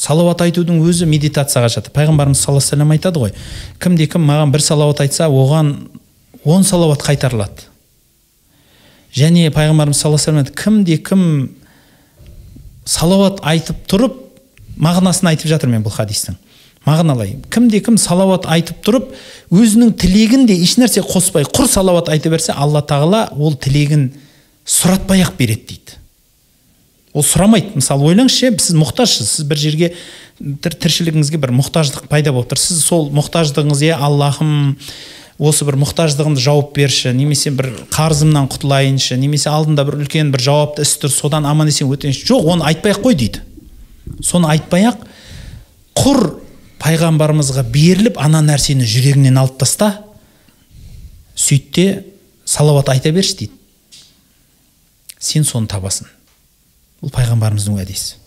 Салауат айтудың өзі медитацияға жатады. Пайғамбарымыз саллаллаху алейхи ва саллям айтады ғой, кімде-кім маған бір салауат айтса, оған 10 салауат қайтарылады. Және пайғамбарымыз саллаллаху алейхи ва саллям кімде-кім салауат айтып тұрып, мағынасын айтып жатыр мен бұл хадистің. Мағыналай. Кімде-кім салауат айтып тұрып, өзінің тілегін де еш нәрсе қоспай, құр салауат айта берсе, Алла тағала ол тілегін сұратпай-ақ береді дейді. Ол сұрамайды. Мысалы, ойлаңызшы, сіз мұқтажсыз, сіз бір жерге тіршілігіңізге бір мұқтаждық пайда болып тұр. Сіз сол мұқтаждығыңыз, Аллахым, осы бір мұқтаждығымды жауып берші, немесе бір қарызымнан құтылайыншы, немесе алдында бір үлкен бір жауапты іс тұр, содан аман есен өтейінші. Жоқ, оны айтпай-ақ қой дейді. Соны айтпай-ақ, құр пайғамбарымызға беріліп, ана нәрсені жүрегінен алып таста, сөйтте салауат айта берші дейді. Сен соны табасың. Бұл пайғамбарымыздың уәдесі.